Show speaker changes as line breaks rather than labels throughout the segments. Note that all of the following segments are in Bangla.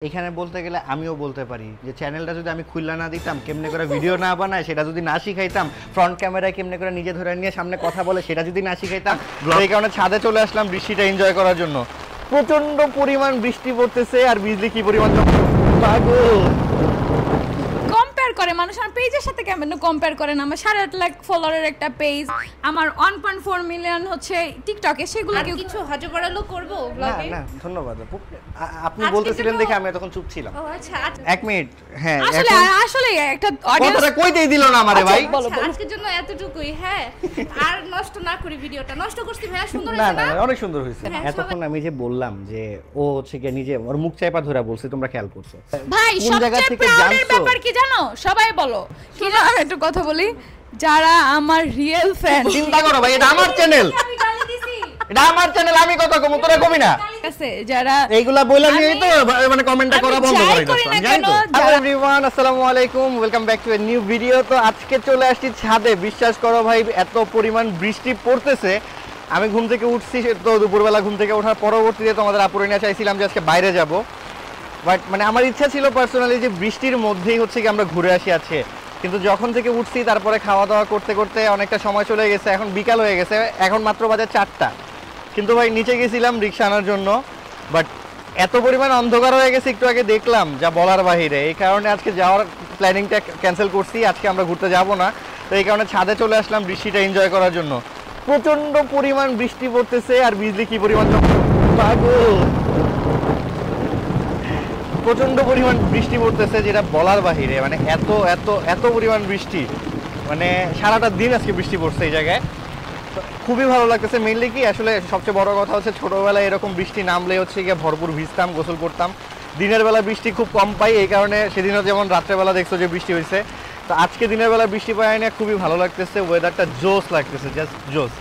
এখানে বলতে গেলে আমিও বলতে পারি যে চ্যানেলটা যদি আমি খুললা না দিতাম, কেমনে করে ভিডিও না বানায় সেটা যদি না শিখাইতাম, ফ্রন্ট ক্যামেরায় কেমনে করে নিজে ধরে নিয়ে সামনে কথা বলে সেটা যদি না শিখাইতাম, এই কারণে ছাদে চলে আসলাম বৃষ্টিটা এনজয় করার জন্য। প্রচন্ড পরিমাণ বৃষ্টি পড়তেছে আর বিজলি কি পরিমাণ পাগল
কম্পেয়ার করে মানুষ আমার পেজের সাথে কেমন কম্পেয়ার করে না। আমার 8.5 লাখ ফলোয়ারের একটা পেজ, আমার 1.4 মিলিয়ন হচ্ছে টিকটকে, সেগুলো কি কিছু হজবড়ালো করব ব্লগে?
না ধন্যবাদ আপু, আপনি বলতেছিলেন দেখে আমি তখন চুপ ছিলাম।
ও আচ্ছা,
এক মিনিট। হ্যাঁ
আসলে একটা অডিয়েন্স
কথাটা কইতেই দিল না আমারে ভাই।
আজকের জন্য এতটুকুই। হ্যাঁ, আর নষ্ট না করি ভিডিওটা। নষ্ট করছি ভাইয়া, সুন্দর
না
হয়েছে
না
না?
অনেক সুন্দর হয়েছে। এতক্ষণ আমি যে বললাম যে ও হচ্ছে কি নিজে ওর মুখ চাইপা ধরে বলছে, তোমরা খেয়াল করছো
ভাই?
কোন জায়গা
সবচেয়ে
থেকে
প্রাউডের
জানছো?
ব্যাপার কি জানো? সবাই বলো কি না? আমি একটু কথা বলি, যারা আমার রিয়েল ফ্যান।
চিন্তা করো ভাই, এটা আমার চ্যানেল, এটা আমার চ্যানেল, আমি কথা কম, তোরা কবি না।
আছে যারা
এইগুলা বইলা নিয়েই তো মানে কমেন্টটা করা বন্ধ করে দিয়েছে, আমি জানি তো। হ্যালো এভরিওয়ান, আসসালামু আলাইকুম, welcome back to a new video. তো আজকে চলে আসছি ছাদে। বিশ্বাস করো ভাই, এত পরিমাণ বৃষ্টি পড়তেছে। আমি ঘুম থেকে উঠছি, তো দুপুরবেলা ঘুম থেকে ওঠার পরবর্তীতে তোমাদের আপুরে নিয়ে চাইছিলাম যে আজকে বাইরে যাব, বাট মানে আমার ইচ্ছা ছিল পার্সোনালি যে বৃষ্টির মধ্যেই হচ্ছে কি আমরা ঘুরে আসি আজকে। কিন্তু যখন থেকে উঠছি তারপরে খাওয়া দাওয়া করতে করতে অনেকটা সময় চলে গেছে, এখন বিকাল হয়ে গেছে, এখন মাত্র বাজে 4টা। কিন্তু ভাই নিচে গেছিলাম রিক্সা আনার জন্য, বাট এত পরিমাণ অন্ধকার হয়ে গেছে একটু আগে দেখলাম, যা বলার বাহিরে। এই কারণে আজকে যাওয়ার প্ল্যানিংটা ক্যান্সেল করছি, আজকে আমরা ঘুরতে যাব না। তো এই কারণে ছাদে চলে আসলাম বৃষ্টিটা এনজয় করার জন্য। প্রচণ্ড পরিমাণ বৃষ্টি পড়তেছে আর বিজলি কি পরিমাণ পাগল, প্রচন্ড পরিমাণ বৃষ্টি পড়তেছে যেটা বলার বাহিরে। মানে এত এত এত পরিমাণ বৃষ্টি, মানে সারাটা দিন আজকে বৃষ্টি পড়ছে এই জায়গায়। খুবই ভালো লাগতেছে। মেইনলি কি আসলে সবচেয়ে বড় কথা হচ্ছে, ছোটোবেলায় এরকম বৃষ্টি নামলে হচ্ছে গিয়ে ভরপুর ভিজতাম, গোসল করতাম। দিনের বেলা বৃষ্টি খুব কম পাই, এই কারণে সেদিনও যেমন রাত্রেবেলা দেখছো যে বৃষ্টি হয়েছে, তো আজকে দিনের বেলা বৃষ্টি পাই না, খুবই ভালো লাগতেছে। ওয়েদারটা জোস লাগতেছে, জাস্ট জোস।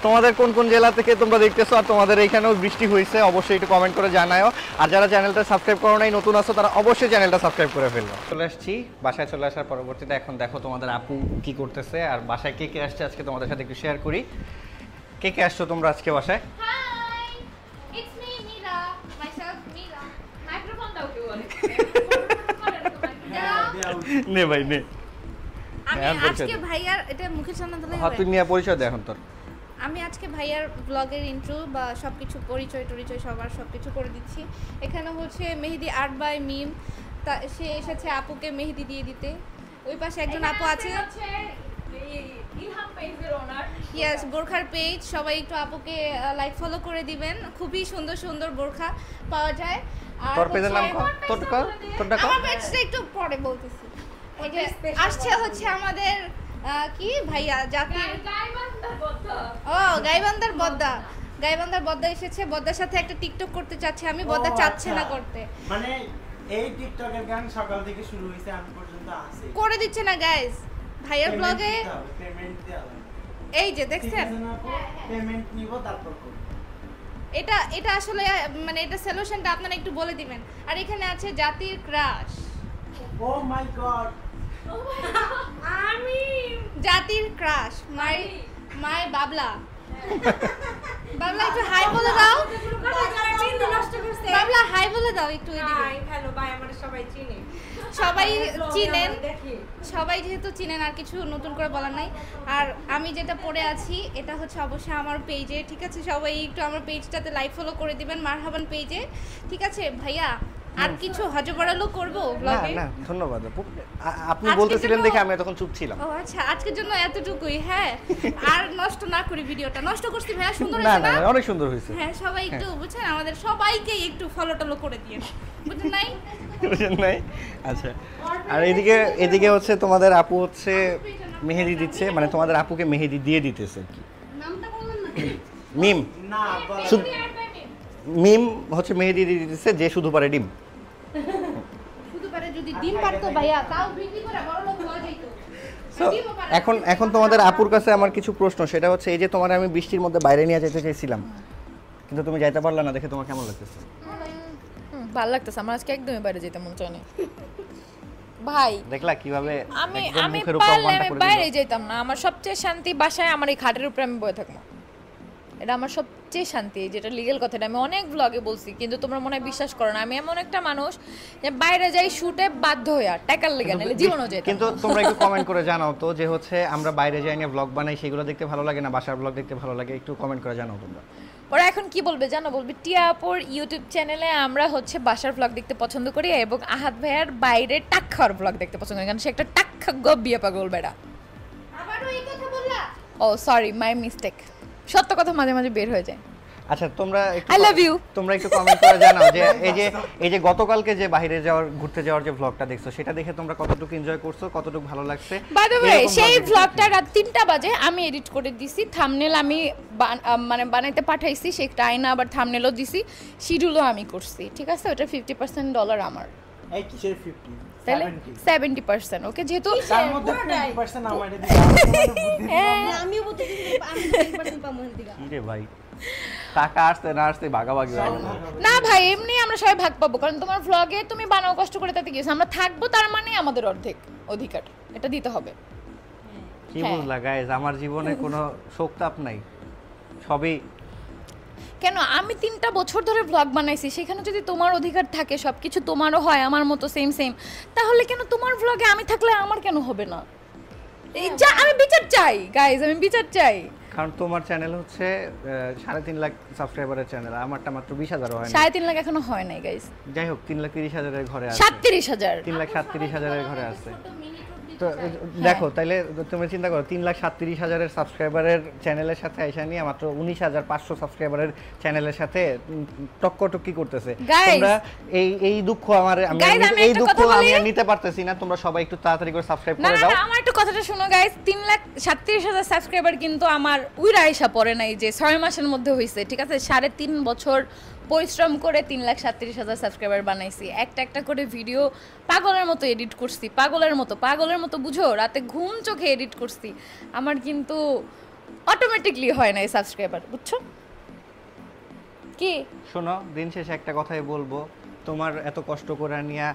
তোমাদের কোন কোন জেলা থেকে তোমরা দেখতেছো আর তোমাদের এইখানেও বৃষ্টি হয়েছে অবশ্যই একটু কমেন্ট করে জানাও। আর যারা চ্যানেলটা সাবস্ক্রাইব করো নাই, নতুন আছো, তারা অবশ্যই চ্যানেলটা সাবস্ক্রাইব করে ফেললো। চলে আসছি বাসায়, চলে আসার পরবর্তীতে এখন দেখো তোমাদের আপু কি করতেছে আর বাসায় কে কে আসছে আজকে তোমাদের সাথে একটু শেয়ার করি। কে কে আসছো তোমরা আজকে বাসায়?
Hi, it's me Meera, myself Meera. Microphone দাও কি বলে?
নে ভাই নে।
আমি আজকে ভাইয়ার এটা মুখের সামনে দিলে
হাত
হবে?
নিয়ে পরিচয় দে এখন তোর।
আমি আজকে ভাইয়ার ব্লগের ইন্ট্রো বা সবকিছু পরিচয় সবার সবকিছু করে দিচ্ছি। এখানে হচ্ছে মেহেদি আর্ট বাই মিম, তা সে এসেছে আপুকে মেহেদি দিয়ে দিতে। ওই পাশে একজন আপু আছে, ইয়েস, বোরখার পেজ। সবাই একটু আপুকে লাইক ফলো করে দিবেন, খুবই সুন্দর সুন্দর বোরখা পাওয়া যায়। আর
তোর পেজের নাম কত? তোরটা কত?
আমার পেজটা একটু পরে বলতেছি। এই যে আসছে হচ্ছে আমাদের কি ভাইয়া জাতির ও গাইবান্ধার বদ্দা, গাইবান্ধার বদ্দা এসেছে। বদ্দার সাথে একটা টিকটক করতে চাচ্ছে আমি, বদ্দা চাচ্ছে না করতে।
মানে এই টিকটকের গান সকাল থেকে শুরু হইছে, আমি পর্যন্ত আছে
করে দিচ্ছে না গাইস ভাইয়ার ব্লগে।
পেমেন্ট দেওয়া
এই যে দেখছেন,
পেমেন্ট নিব তারপর করব।
এটা আসলে মানে এটা সলিউশনটা আপনারা একটু বলে দিবেন। আর এখানে আছে জাতির ক্রাশ।
ও মাই গড,
আমি জাতির ক্রাশ, মাই বাবলা। বাবলা একটু হাই বলে দাও। বাবলা হাই বলে দাও একটু এদিকে।
হ্যালো ভাই, আমাদের সবাই চিনে,
সবাই চিনেন, সবাই যেহেতু চিনেন, আর কিছু নতুন করে বলার নাই। আর আমি যেটা পড়ে আছি এটা হচ্ছে অবশ্যই আমার পেজে, ঠিক আছে? সবাই একটু আমার পেজটাতে লাইক ফলো করে দিবেন, মারহাবান পেজে, ঠিক আছে ভাইয়া? আর কিছু হজবড়ালো করব
না
ব্লগে?
না ধন্যবাদ আপু, আপনি বলতেছিলেন দেখে আমি তখন চুপ ছিলাম।
ও আচ্ছা, আজকের জন্য এতটুকুই। হ্যাঁ, আর নষ্ট না করি ভিডিওটা। নষ্ট করছি ভাইয়া, সুন্দর
না
হয়েছে
না
না?
অনেক সুন্দর হয়েছে।
হ্যাঁ, সবাই একটু বুঝছেন, আমাদের সবাইকে একটু ফলো টলো করে দিয়ে, বুঝছেন নাই?
বুঝেন নাই? আচ্ছা, আর এদিকে হচ্ছে তোমাদের আপু হচ্ছে মেহেদি দিচ্ছে, মানে তোমাদের আপুকে মেহেদি দিয়ে দিতেছে কি
নামটা বললেন না?
মিম।
না বল,
শুধু মিম হচ্ছে মেহেদি দিয়ে দিতেছে, যে শুধু পারে ডিম।
শুধু পারে যদি ডিম পারতো ভাইয়া, তাও বিক্রি করে বড় লোক হওয়া যাইতো।
So, এখন তোমাদের আপুর কাছে আমার কিছু প্রশ্ন, সেটা হচ্ছে এই যে তোমার আমি বৃষ্টির মধ্যে বাইরে নিয়ে যেতে চাইছিলাম, কিন্তু তুমি যাইতে পারলে না, দেখে তোমার কেমন লাগতেছে?
ভালো লাগতেছে। আমার আজকে একদমই বাইরে যেতে মন চায় না ভাই।
দেখলা কিভাবে
আমি
একদম
আমি
মুখের উপর
পারলে
অপমানটা
আমি
করে
বাইরে
দিল?
যেতাম না। আমার সবচেয়ে শান্তি বাসায়, আমার এই খাটের উপরে আমি বসে থাকবো। এটা আমার সবচেয়ে শান্তি, যেটা লিগ্যাল কথাটা আমি অনেক ব্লগে বলছি, কিন্তু তোমরা মনে হয় বিশ্বাস করো না। আমি এমন একটা মানুষ যে বাইরে যাই শুটে বাধ্য হইয়া টাকার লেগে নাহলে জীবনও যেত।
কিন্তু তোমরা একটু কমেন্ট করে জানাও তো যে হচ্ছে আমরা বাইরে যাই না ব্লগ বানাই, সেগুলো দেখতে ভালো লাগে না বাসার ব্লগ দেখতে ভালো লাগে, একটু কমেন্ট করে জানাও তোমরা।
ওরা এখন কি বলবে জানো? বলবে টিয়া আপুর ইউটিউব চ্যানেলে আমরা হচ্ছে বাসার ব্লগ দেখতে পছন্দ করি এবং আহাদ ভাইয়ার বাইরে টাক খাওয়ার ব্লগ দেখতে পছন্দ করি, কারণ সে একটা টাক খাগ্য বিয়ে পাগল বেড়া।
আবারও এই কথা বললা?
ও সরি, মাই মিস্টেক। সত্য কথা মাঝে মাঝে বের হয়ে যায়।
আচ্ছা তোমরা
I love you.
তোমরা একটু কমেন্ট করে জানাও যে এই যে গতকালকে যে বাইরে ঘুরতে যাওয়ার যে ব্লগটা দেখছো, সেটা দেখে তোমরা কতটুকু এনজয় করছো, কতটুকু ভালো লাগছে।
বাই দ্য ওয়ে,
এরকম
সেই
ভাবে
ব্লগটা রাত 3টা বাজে আমি এডিট করে দিছি, থাম্বনেল আমি মানে বানাইতে পাঠাইছি, সেটা আইনা আবার থাম্বনেলও দিছি, শিডিউলও আমি করছি, ঠিক আছে? ওটা 50% ডলার আমার,
এই কিসের 50
তাহলে
70
70%। ওকে, যেহেতু
তার মধ্যে 20% আমারে দিতে
আমিও বলতে আমি 10% পাবো দিগা।
কি রে ভাই, টাকা আসতে না আসতে ভাগাভাগি হবে না।
না ভাই, এমনি আমরা সবাই ভাগ পাবো, কারণ তোমার ভ্লগে তুমি বানাও কষ্ট করে, তাতে গিয়েছো আমরা থাকবো, তার মানে আমাদের অর্ধেক অধিকার এটা দিতে হবে।
কি
হ্যাঁ।
বুঝলা গাইস, আমার জীবনে কোনো শোক তাপ নাই, সবই
কেন আমি 3টা বছর ধরে ভ্লগ বানাইছি, সেখানে যদি তোমার অধিকার থাকে, সবকিছু তোমারও হয় আমার মতো সেম সেম, তাহলে কেন তোমার ভ্লগে আমি থাকলে আমার কেন হবে না? এই যা আমি বিচার চাই গাইস, আমি বিচার চাই।
কারণ তোমার চ্যানেল হচ্ছে 3.5 লাখ সাবস্ক্রাইবারের চ্যানেল, আমারটা মাত্র 20,000 হয় না।
3.5 লাখ এখনো হয় নাই গাইস।
যাই হোক 3,30,000 ঘরে আছে,
37,000।
3,37,000 ঘরে আছে। তো দেখো তাইলে তুমি চিন্তা করো, 3,37,000 সাবস্ক্রাইবারের চ্যানেলের সাথে আইসা নিয়ে মাত্র 19,500 সাবস্ক্রাইবারের চ্যানেলের সাথে টক্কটক্কি করতেছে। তোমরা এই দুঃখ এই দুঃখ আমি আর নিতে পারতেছি না, তোমরা সবাই একটু তাড়াতাড়ি করে সাবস্ক্রাইব করে দাও।
না আমার একটু কথাটা শোনো গাইস, 3,37,000 সাবস্ক্রাইবার কিন্তু আমার উইরা আইসা পড়ে নাই যে 6 মাসের মধ্যে হইছে, ঠিক আছে? 3.5 বছর পরিশ্রম করে 3,37,000 সাবস্ক্রাইবার বানাইছি, একটা করে ভিডিও পাগলের মতো এডিট করছি, পাগলের মতো বুঝো, রাতে ঘুম চোখে এডিট করছি, আমার কিন্তু অটোমেটিকলি হয় না এই সাবস্ক্রাইবার, বুঝছো? কি
শোনো, দিন শেষে একটা কথাই বলবো, তোমার এত কষ্ট করে নিয়ে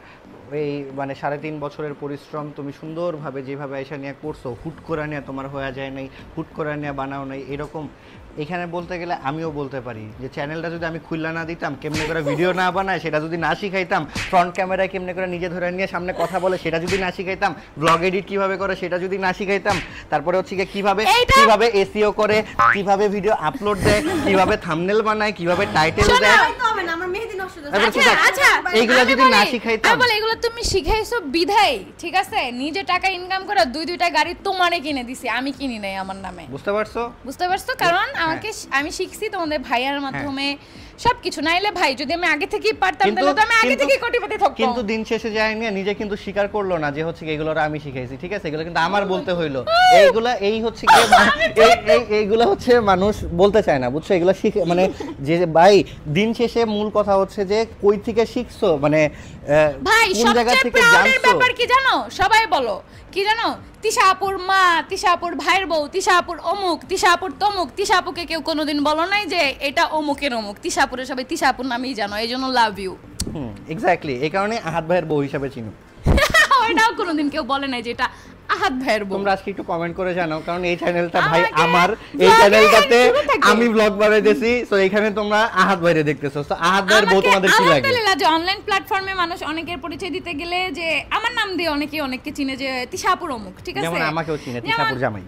এই মানে 3.5 বছরের পরিশ্রম তুমি সুন্দরভাবে যেভাবে আইসা নিয়ে করছো, হুট করে নিয়ে তোমার হয়ে যায় নাই, হুট করে নিয়ে বানাও নাই, এরকম এখানে বলতে গেলে আমিও বলতে পারি যে চ্যানেলটা যদি আমি খুললা না দিতাম, কেমনে করে ভিডিও না বানায় সেটা যদি না শিখাইতাম, ফ্রন্ট ক্যামেরায় কেমনে করে নিজে ধরে নিয়ে সামনে কথা বলে সেটা যদি না শিখাইতাম, ব্লগ এডিট কিভাবে করে সেটা যদি না শিখাইতাম, তারপরে হচ্ছে কিভাবে এসইও করে, কিভাবে ভিডিও আপলোড দেয়, কিভাবে থাম্বনেল বানায়, কিভাবে টাইটেল দেয়,
আচ্ছা
এইগুলো যদি না শিখাইতাম,
বলে এগুলো তুমি শিখাইছো বিধাই, ঠিক আছে? নিজে টাকা ইনকাম করে 2-2টা গাড়ি তোমারে কিনে দিছি, আমি কিনি নাই আমার নামে,
বুঝতে পারছো?
কারণ আমাকে আমি শিখছি তোমাদের ভাইয়ার মাধ্যমে সবকিছু, নাইলে ভাই যদি আমি আগে থেকেই পারতাম তাহলে তো আমি আগে থেকেই কোটিপতি থাকতাম।
কিন্তু দিন শেষে যায় নিয়ে নিজে কিন্তু স্বীকার করলো না যে হচ্ছে এগুলো আমি শিখাইছি, ঠিক আছে? এগুলো কিন্তু আমার বলতে হইলো, এইগুলো হচ্ছে মানুষ বলতে চায় না, বুঝছো? এগুলো শিখে মানে যে ভাই দিন শেষে মূল কথা হচ্ছে যে কই থেকে শিখছো, মানে
ভাই
কোন জায়গা
সবচেয়ে
থেকে
প্রাউডের
জানছো।
ব্যাপার কি জানো? সবাই বলো কি জানো? তিশাপুর মা, তিশাপুর ভাইয়ের বউ, তিশাপুর অমুক, তিশাপুর তমুক। তিশাপুকে কেউ কোনোদিন বলো নাই যে এটা অমুকের অমুক, তিশাপুরে সবাই তিশাপুর নামেই জানো, এই জন্য লাভ ইউ।
এক্স্যাক্টলি, এই কারণে আহাদ ভাইয়ের বউ হিসাবে চিনো।
ওইটাও কোনোদিন কেউ বলে নাই যে এটা আহাদ ভাইয়ের বউ।
তোমরা আজকে একটু কমেন্ট করে জানাও, কারণ এই চ্যানেলটা ভাই আমার, এই চ্যানেলটাতে আমি ব্লগ বানাইতেছি, সো এখানে তোমরা আহাদ ভাইরে দেখতেছো, সো আহাদ ভাইয়ের বউ তোমাদের কি লাগে?
আলহামদুলিল্লাহ যে অনলাইন প্ল্যাটফর্মে মানুষ অনেকের পরিচয় দিতে গেলে যে আমার নাম দিয়ে অনেককে চিনে যে তিশাপুর অমুক, ঠিক আছে?
যেমন আমাকেও চিনে তিশাপুর জামাই,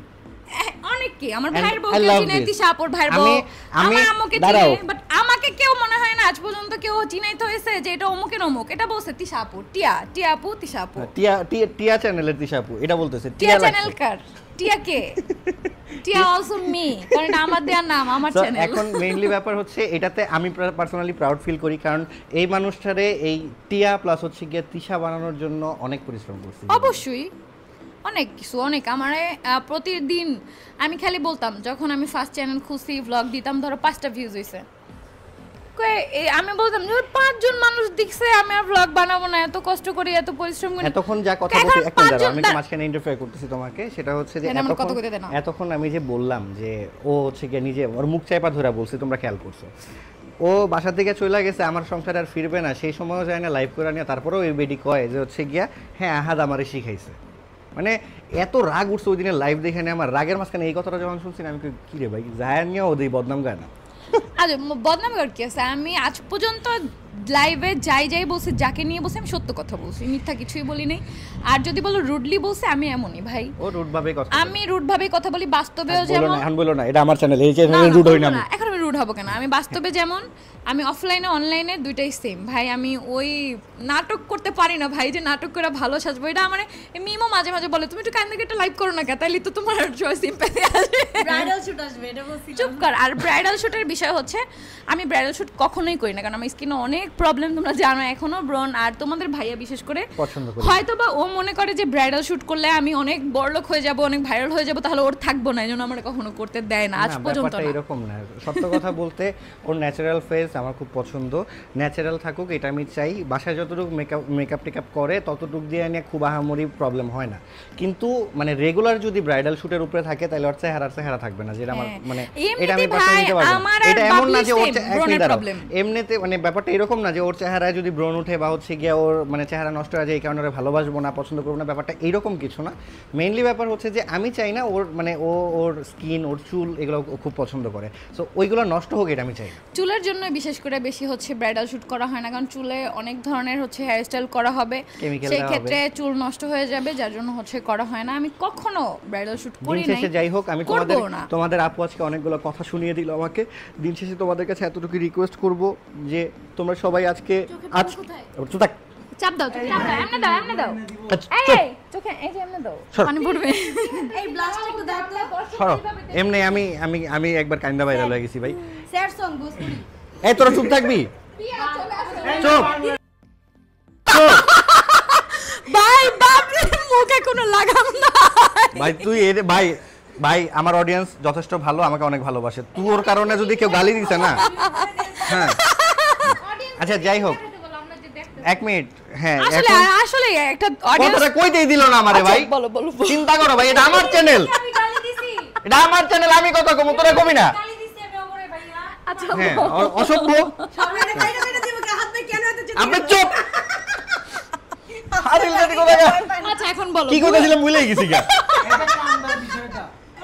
অনেকে আমার ভাইয়ের বউকে চিনে, তিশাপুর ভাইয়ের বউ, আমার আম্মুকে চিনে, বাট আমাকে কেউ মনে হয় না আজ পর্যন্ত কেউ চিনাইতে হয়েছে যে এটা অমুকের অমুক। এটা বলছে তিশাপুর, টিয়াপু তিশাপুর,
টিয়া চ্যানেলের তিশাপু, এটা বলতেছে
টিয়া চ্যানেল কার? টিয়া কে? টিয়া অলসো মি, কারণ এটা আমার দেওয়ার নাম, আমার চ্যানেল।
এখন মেইনলি ব্যাপার হচ্ছে এটাতে আমি পার্সোনালি প্রাউড ফিল করি, কারণ এই মানুষটারে এই টিয়া প্লাস হচ্ছে গিয়ে তিশা বানানোর জন্য অনেক পরিশ্রম করছি।
অবশ্যই অনেক কিছু, অনেক আমার প্রতিদিন আমি খালি বলতাম, যখন আমি ফার্স্ট চ্যানেল খুলছি ভ্লগ দিতাম, ধরো 5টা ভিউজ হয়েছে, আমি বলতাম যে 5 জন মানুষ দেখছে, আমি আর ভ্লগ বানাবো না, এত কষ্ট করি, এত পরিশ্রম করি।
এতক্ষণ যা কথা বলছি, একটা দাঁড়াও, আমি মাঝখানে ইন্টারফেয়ার করতেছি তোমাকে, সেটা হচ্ছে যে এতক্ষণ আমি যে বললাম যে ও হচ্ছে গিয়ে নিজে ওর মুখ চাইপা ধরা বলছি, তোমরা খেয়াল করছো, ও বাসা থেকে চলে গেছে, আমার সংসারে আর ফিরবে না, সেই সময়ও যায় না লাইভ করে নিয়ে, তারপরেও এই বেডি কয় যে হচ্ছে গিয়া হ্যাঁ আহাদ আমারে শিখাইছে। মানে এত রাগ উঠছে ওই দিনের লাইভ দেখে নিয়ে, আমার রাগের মাঝখানে এই কথাটা যখন শুনছি আমি কি রে ভাই যায় নিয়ে ওদের বদনাম গায় না।
বদনাম করার কি আছে? আমি আজ পর্যন্ত লাইভে যাই বলছি, যাকে নিয়ে বলছি আমি সত্য কথা বলছি, মিথ্যা কিছুই বলি নাই। আর যদি বলো রুডলি বলছে, আমি এমনই ভাই,
ও রুড ভাবে কথা
আমি রুড ভাবে কথা বলি, বাস্তবেও যেমন।
এখন বলো না, এটা আমার চ্যানেল, এই চ্যানেলে রুড হই না আমি।
এখন আমি রুড হব কেন? আমি বাস্তবে যেমন, আমি অফলাইনে অনলাইনে দুইটাই সেম ভাই। আমি ওই নাটক করতে পারি না ভাই, যে নাটক করে ভালো সাজবো। এটা মানে মিমো মাঝে মাঝে বলে, তুমি একটু কান থেকে একটা লাইভ করো না কে, তাইলে তো তোমার সিম্প্যাথি আসবে।
ব্রাইডাল শুট আসবে, এটা বলছি।
চুপ কর। আর ব্রাইডাল শুটের বিষয় হচ্ছে, আমি ব্রাইডাল শুট কখনোই করি না, কারণ আমার স্কিনে অনেক প্রবলেম, তোমরা জানো এখনো ব্রণ। আর তোমাদের ভাইয়া বিশেষ করে
পছন্দ করে,
হয়তো বা ও মনে করে যে ব্রাইডাল শুট করলে আমি অনেক বড়লোক হয়ে যাব, অনেক ভাইরাল হয়ে যাব, তাহলে ওর থাকবো না, এজন্য আমার কখনো করতে দেয় না আজ পর্যন্ত।
ব্যাপারটা এরকম না, সত্য কথা বলতে ওর ন্যাচারাল ফেস আমার খুব পছন্দ, ন্যাচারাল থাকুক এটা আমি চাই। বাসায় যতটুকু মেকআপ টেকআপ করে ততটুকু দিয়ে নিয়ে খুব আহামরি প্রবলেম হয় না, কিন্তু মানে রেগুলার যদি ব্রাইডাল শুটের উপরে থাকে তাহলে ওর চেহারা থাকবে না, যেটা আমার মানে এটা আমি পার্সোনালি নিতে পারবো না। এটা এমন না যে ওর এমনিতে মানে ব্যাপারটা এরকম না যে ওর চেহারায় যদি ব্রণ উঠে বা হচ্ছে গিয়ে ওর মানে চেহারা নষ্ট হয়ে যায় এই কারণে ওরা ভালোবাসবো না, পছন্দ করবো না, ব্যাপারটা এইরকম কিছু না। মেইনলি ব্যাপার হচ্ছে যে আমি চাই না ওর মানে ওর স্কিন, ওর চুল এগুলো খুব পছন্দ করে, সো ওইগুলো নষ্ট হোক এটা আমি চাই।
চুলের জন্য বিশেষ করে বেশি হচ্ছে ব্রাইডাল শুট করা হয় না, কারণ চুলে অনেক ধরনের হচ্ছে হেয়ার স্টাইল করা হবে, সেই ক্ষেত্রে চুল নষ্ট হয়ে যাবে, যার জন্য হচ্ছে করা হয় না। আমি কখনো ব্রাইডাল শুট করি নাই।
যাই হোক, আমি তোমাদের আপু আজকে অনেকগুলো কথা শুনিয়ে দিল আমাকে। দিন শেষে তোমাদের কাছে এতটুকু রিকোয়েস্ট করব যে তোমরা সবাই আজকে চাপ দাও,
এমনে দাও এই চোখে, এই যে এমনে দাও, পানি পড়বে।
এই ব্লাস্ট একটু দাও তো।
সরো এমনি। আমি একবার কাইন্দা ভাইরাল হয়ে গেছি ভাই।
Sad song Bhojpuri.
এই তোরা চুপ থাকবি, চুপ।
ভাই বাপরে, মুখে কোনো লাগাম না
ভাই। তুই ভাই আমার অডিয়েন্স যথেষ্ট ভালো, আমাকে অনেক ভালোবাসে। তোর কারণে যদি কেউ গালি দিছে না, হ্যাঁ আচ্ছা যাই হোক, এক মিনিট। হ্যাঁ
আসলে একটা অডিয়েন্স
কইতেই দিল না আমারে ভাই।
বলো
চিন্তা করো ভাই, এটা আমার চ্যানেল, এটা আমার চ্যানেল, আমি কথা কম, তোরা কবি না।
আচ্ছা
হ্যাঁ অসভ্য, আপনি চুপ।
আচ্ছা এখন বলো
কি কইতাছিলাম, ভুলেই গেছি গা।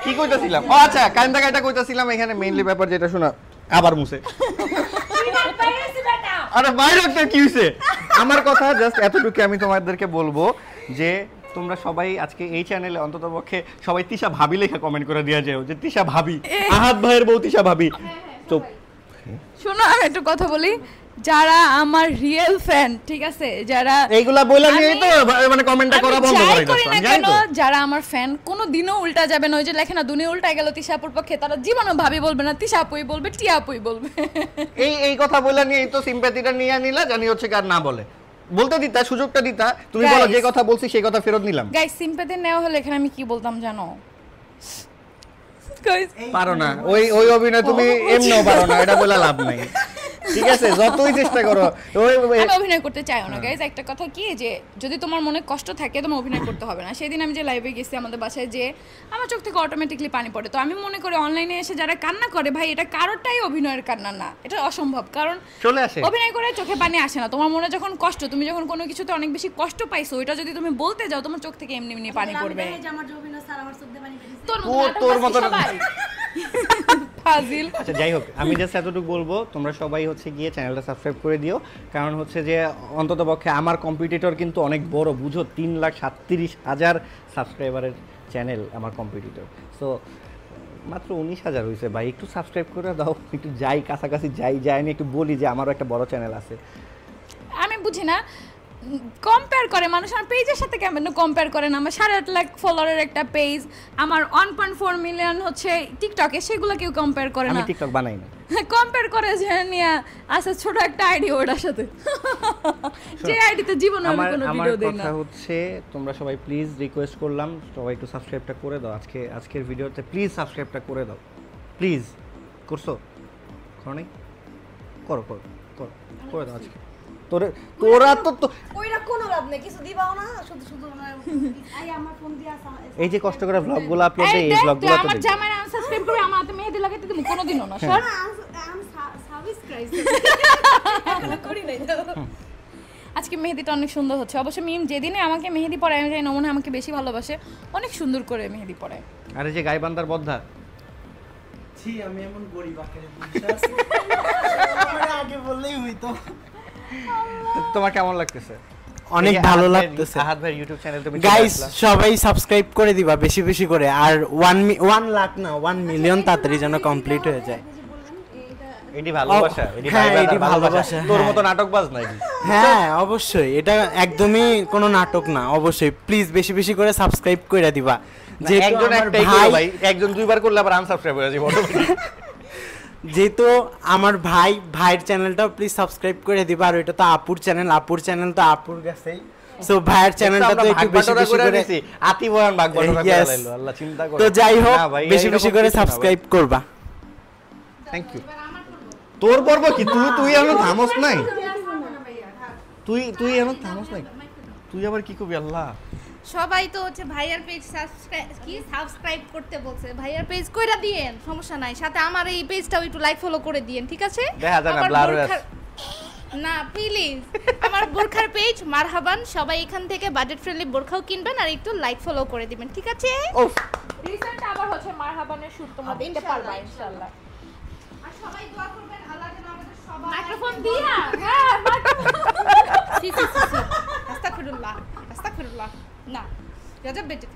কি কইতাছিলাম? ও আচ্ছা, কাইন্দা কাইটা কইতাছিলাম। এখানে মেইনলি ব্যাপার যেটা শোনা, আবার মুছে। আরে বাইরে কি হইছে? আমার কথা জাস্ট এতটুকু আমি তোমাদেরকে বলবো যে তোমরা সবাই আজকে এই চ্যানেলে অন্ততপক্ষে সবাই তিশা ভাবি লেখা কমেন্ট করে দেওয়া যায়, যে তিশা ভাবি, আহাত ভাইয়ের বউ তিশা ভাবি। চুপ।
শোনো, আমি একটু কথা বলি। যারা আমার রিয়েল ফ্যান, ঠিক আছে, যারা
এইগুলা বইলা নিয়ে তো মানে কমেন্টটা করা বন্ধ করে দাও, আমি জানি তো।
যারা আমার ফ্যান কোনো দিনও উল্টা যাবে না, ওই যে লেখে না দুনিয়া উল্টা গেল তিশাপুর পক্ষে, তারা জীবনও ভাবি বলবে না, তিশাপুই বলবে, টিয়াপুই বলবে।
এই কথা বইলা নিয়ে তো সিম্প্যাথিটা নিয়ে নিলা, জানি হচ্ছে কার না বলে বলতে দিতা, সুযোগটা দিতা। তুমি বলো যে কথা বলছি সেই কথা ফেরত নিলাম।
গাইস, সিম্প্যাথি নেওয়া হলে এখানে আমি কি বলতাম জানো?
পারো না ওই অভিনয়, তুমি এমনিও পারো না, এটা বলে লাভ নাই। ঠিক আছে, যতই চেষ্টা করো।
আমি অভিনয় করতে চাইও না গাইজ। একটা কথা কি, যে যদি তোমার মনে কষ্ট থাকে তোমার অভিনয় করতে হবে না। সেদিন আমি যে লাইভে গেছি আমাদের বাসায়, যে আমার চোখ থেকে অটোমেটিকলি পানি পড়ে। তো আমি মনে করি অনলাইনে এসে যারা কান্না করে, ভাই এটা কারোরটাই অভিনয়ের কান্না না, এটা অসম্ভব। কারণ
চলে আসে, অভিনয়
করে চোখে পানি আসে না। তোমার মনে যখন কষ্ট, তুমি যখন কোনো কিছুতে অনেক বেশি কষ্ট পাইছো, ওইটা যদি তুমি বলতে যাও, তোমার চোখ থেকে এমনি এমনি পানি পড়বে।
তোর মতো
ফাজিল।
আচ্ছা যাই হোক, আমি জাস্ট এতটুকু বলবো, তোমরা সবাই হচ্ছে গিয়ে চ্যানেলটা সাবস্ক্রাইব করে দিও। কারণ হচ্ছে যে অন্ততপক্ষে আমার কম্পিটিটর কিন্তু অনেক বড়, বুঝো 3,37,000 সাবস্ক্রাইবারের চ্যানেল আমার কম্পিটিটর। সো মাত্র 19,000 হয়েছে ভাই, একটু সাবস্ক্রাইব করে দাও, একটু যাই কাছাকাছি যাই আমি একটু বলি যে আমারও একটা বড় চ্যানেল আছে।
আমি বুঝি না, কম্পেয়ার করে মানুষ আমার পেজের সাথে, কেমন কম্পেয়ার করে না? আমার 8.5 লাখ ফলোয়ারের একটা পেজ, আমার 1.4 মিলিয়ন হচ্ছে টিকটকে, সেগুলো কেউ কম্পেয়ার করে না।
আমি টিকটক বানাই না,
কম্পেয়ার করে যে নিয়া আছে ছোট একটা আইডি, ওটার সাথে যে আইডিতে জীবনে আমি কোনো ভিডিও দেই না।
আমার কথা হচ্ছে, তোমরা সবাই প্লিজ রিকোয়েস্ট করলাম, সবাই একটু সাবস্ক্রাইবটা করে দাও। আজকের ভিডিওতে প্লিজ সাবস্ক্রাইবটা করে দাও, প্লিজ। করছো? করো নাই? করো করে দাও আজকে। তোরা তো
ওইটা কোনো লাভ নেই, কিছু দিবাও না, শুধু আই আমার ফোন দিয়া
এই যে কষ্ট করে ভ্লগগুলো আপলোড দেই, এই ভ্লগগুলো তো
আমার জামাই আনসাবস্ক্রাইব করে আমার হাতে মেহেদি লাগাইতে দিমু কোনোদিনও না। স্যার
আমি সাবস্ক্রাইব করি নাই।
আজকে মেহেদিটা অনেক সুন্দর হচ্ছে। অবশ্য মিম যেদিনে আমাকে মেহেদি পরায়, আমি জানি না, মনে হয় আমাকে বেশি ভালোবাসে, অনেক সুন্দর করে মেহেদি পরায়।
আরে যে গাইবান্দার বদ্ধা,
ছি আমি এমন গরিব আকারে বিশ্বাস আমার আগে বললেই হইতো।
তোমার কেমন লাগতেছে?
অনেক ভালো লাগতেছে।
আহাদ ভাই ইউটিউব চ্যানেল তুমি
গাইস সবাই সাবস্ক্রাইব করে দিবা বেশি বেশি করে, আর 1 লাখ না 1 মিলিয়ন তাড়াতাড়ি যেন কমপ্লিট হয়ে যায়।
এটি ভালোবাসা, এটি
হ্যাঁ,
ভাই
এটি
ভালোবাসা।
ভালোবাসা,
তোর
হ্যাঁ।
মতো নাটকবাজ না এটি।
হ্যাঁ অবশ্যই, এটা একদমই কোনো নাটক না। অবশ্যই প্লিজ বেশি বেশি করে সাবস্ক্রাইব করে দিবা।
যেহেতু একজন একটাই করে ভাই, একজন দুইবার করলে আবার আনসাবস্ক্রাইব হয়ে যাবে অটোমেটিক।
যেহেতু আমার ভাইয়ের চ্যানেলটাও প্লিজ সাবস্ক্রাইব করে দিবা। আর এটা তো আপুর চ্যানেল তো আপুর কাছেই, সো ভাইয়ের চ্যানেলটা তো একটু বেশি বেশি করে
দিছি। আতি বয়ান ভাগ বড় করে লাইলো, আল্লাহ চিন্তা করো।
তো যাই হোক
না ভাই,
বেশি
এরকম
বেশি করে
কিছু না ভাই।
সাবস্ক্রাইব করবা।
Thank you. তোর পর্ব কি? তুই এখনো থামস নাই? তুই এখনো থামস নাই? তুই আবার কি করবি? আল্লাহ,
সবাই তো হচ্ছে ভাইয়ার পেজ সাবস্ক্রাইব করতে বলছে। ভাইয়ার পেজ কইরা দিয়েন, সমস্যা নাই। সাথে আমার এই পেজটাও একটু লাইক ফলো করে দিয়েন, ঠিক আছে?
দেখা যায় না,
আমার
ব্লার হয়ে
বোরখার- না প্লিজ, আমার বোরখার পেজ মারহাবান। সবাই এখান থেকে বাজেট ফ্রেন্ডলি বোরখাও কিনবেন আর একটু লাইক ফলো করে দিবেন, ঠিক আছে?
ওফ,
রিসেন্ট আবার হচ্ছে মারহাবানের শুট তোমরা দেখতে পারবা ইনশাআল্লাহ।
আর সবাই দোয়া করবেন আল্লাহ যেন আমাদের সবাই
মাইক্রোফোন দিয়া হ্যাঁ
সি আস্তাগফিরুল্লাহ না গজব বেটে।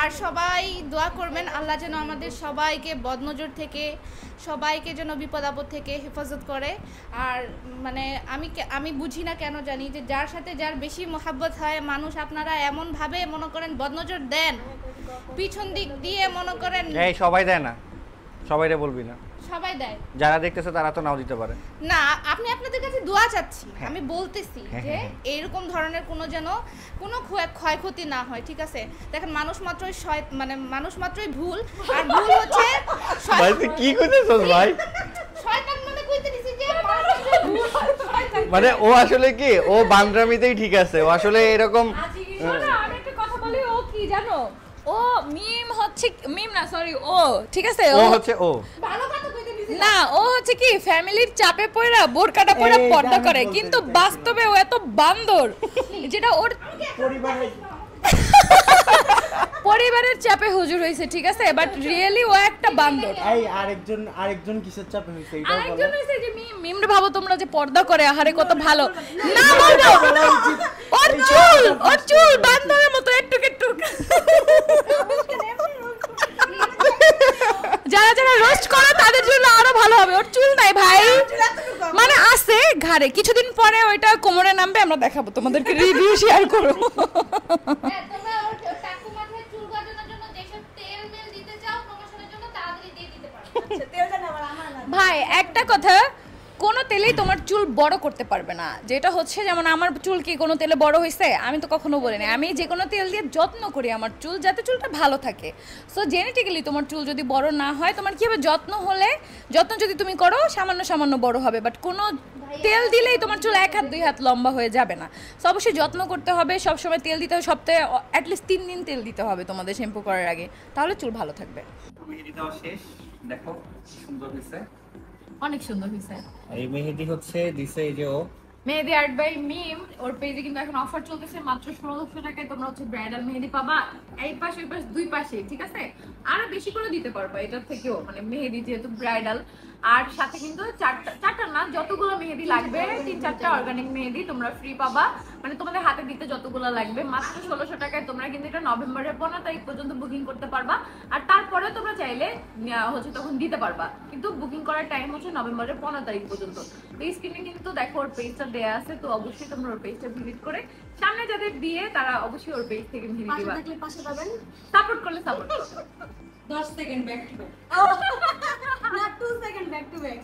আর সবাই দোয়া করবেন আল্লাহ যেন আমাদের সবাইকে বদনজর থেকে, সবাইকে যেন বিপদ আপদ থেকে হেফাজত করে। আর মানে আমি বুঝি না কেন জানি যে যার সাথে যার বেশি মোহাব্বত হয় মানুষ, আপনারা এমন ভাবে মনে করেন বদনজর দেন, পিছন দিক দিয়ে মনে করেন।
এই সবাই দেয় না, সবাইরে বলবি না।
সবাই দেয়
যারা দেখতেছে তারা তো নাও দিতে পারে।
না, আপনি আপনাদের কাছে দোয়া চাচ্ছি, আমি বলতেছি
হ্যাঁ,
যে
হ্যাঁ,
এইরকম ধরনের কোনো ক্ষয়ক্ষতি না হয়, ঠিক আছে? দেখেন মানুষ মাত্রই মানে মানুষ মাত্রই ভুল, আর ভুল হচ্ছে
ভাই তুই কি কইতেছস ভাই?
শয়তান মানে কইতে দিছি যে মানুষ মাত্রই ভুল, শয়তান।
মানে ও আসলে কি, ও বান্দ্রামিতেই ঠিক আছে, ও আসলে এরকম।
শোনো, আমি একটা কথা বলি, ও কি জানো, ও মিম হচ্ছে মিম না সরি, ও ঠিক আছে,
ও হচ্ছে ও
ভালো কথা কইতে দিছি
না, ও হচ্ছে কি ফ্যামিলির চাপে পড়া বোরকাটা পড়া
এইটা
পর্দা
আমি
করে,
বলতে
কিন্তু
চাইছিলাম।
বাস্তবে ও এত বান্দর যেটা ওর পরিবারের চাপে হুজুর হয়েছে, ঠিক আছে, বাট রিয়েলি ও একটা বান্দর।
এই আরেকজন কিসের চাপে হইছে এটাও বলো।
আরেকজন হইছে যে মিমরে ভাবো তোমরা যে পর্দা করে, আহারে কত ভালো না বলো। ওর চুল বান্দরের মতো একটু একটু। যারা যারা রোস্ট করে তাদের জন্য আরো ভালো হবে। ওর চুল নাই ভাই, মানে আছে ঘাড়ে, কিছুদিন পরে ওইটা কোমরে নামবে, আমরা দেখাবো তোমাদেরকে, রিভিউ শেয়ার করো।
হ্যাঁ, তোমরা ওর টাকু মাথায় চুল গজানোর জন্য যেসব তেল মেল দিতে চাও প্রমোশনের জন্য তাড়াতাড়ি দিয়ে দিতে পারো।
আচ্ছা তেলটা না আমার না।
ভাই একটা কথা, কোনো তেলেই তোমার চুল বড় করতে পারবে না। যেটা হচ্ছে যেমন আমার চুল কি কোনো তেলে বড় হয়েছে? আমি তো কখনো বলিনি। আমি যে কোনো তেল দিয়ে যত্ন করি আমার চুল, যাতে চুলটা ভালো থাকে। সো জেনেটিক্যালি তোমার চুল যদি বড় না হয়, তোমার কি হবে, যত্ন যদি তুমি করো সামান্য সামান্য বড় হবে, বাট কোনো তেল দিলেই তোমার চুল 1 হাত 2 হাত লম্বা হয়ে যাবে না। সো অবশ্যই যত্ন করতে হবে, সবসময় তেল দিতে হবে, সপ্তাহে অ্যাটলিস্ট 3 দিন তেল দিতে হবে তোমাদের শ্যাম্পু করার আগে, তাহলে চুল ভালো থাকবে।
মেহেদি দেওয়া শেষ, দেখো সুন্দর হয়েছে।
অনেক সুন্দর হয়েছে।
এই মেহেদি হচ্ছে দিছে এই যে ও
মেহেদি আর্ট বাই মিম, ওর পেজে কিন্তু এখন অফার চলতেছে, মাত্র 1600 টাকায় তোমরা হচ্ছে ব্রাইডাল মেহেদি পাবা, এই পাশে ওই পাশে দুই পাশে, ঠিক আছে? আরো বেশি করে দিতে পারবা এটার থেকেও, মানে মেহেদি যেহেতু ব্রাইডাল। আর সাথে কিন্তু চারটা না, যতগুলো মেহেদি লাগবে 3-4টা অর্গানিক মেহেদি তোমরা ফ্রি পাবা, মানে তোমাদের হাতে দিতে যতগুলো লাগবে, মাত্র 1600 টাকায় তোমরা কিন্তু এটা নভেম্বরের 15 তারিখ পর্যন্ত বুকিং করতে পারবা। আর তারপরে তোমরা চাইলে হচ্ছে তখন দিতে পারবা, কিন্তু বুকিং করার টাইম হচ্ছে নভেম্বরের 15 তারিখ পর্যন্ত। এই স্ক্রিনে কিন্তু দেখো ওর পেজটা দেয়া আছে, তো অবশ্যই তোমরা ওর পেজটা ভিজিট করে, সামনে যাদের বিয়ে তারা অবশ্যই ওর পেজ থেকে মেহেদি
পাশে
দিবা।
থাকলে পাশে পাবেন।
সাপোর্ট করলে support
10 second back to back. না 2 সেকেন্ড ব্যাক টু ব্যাক।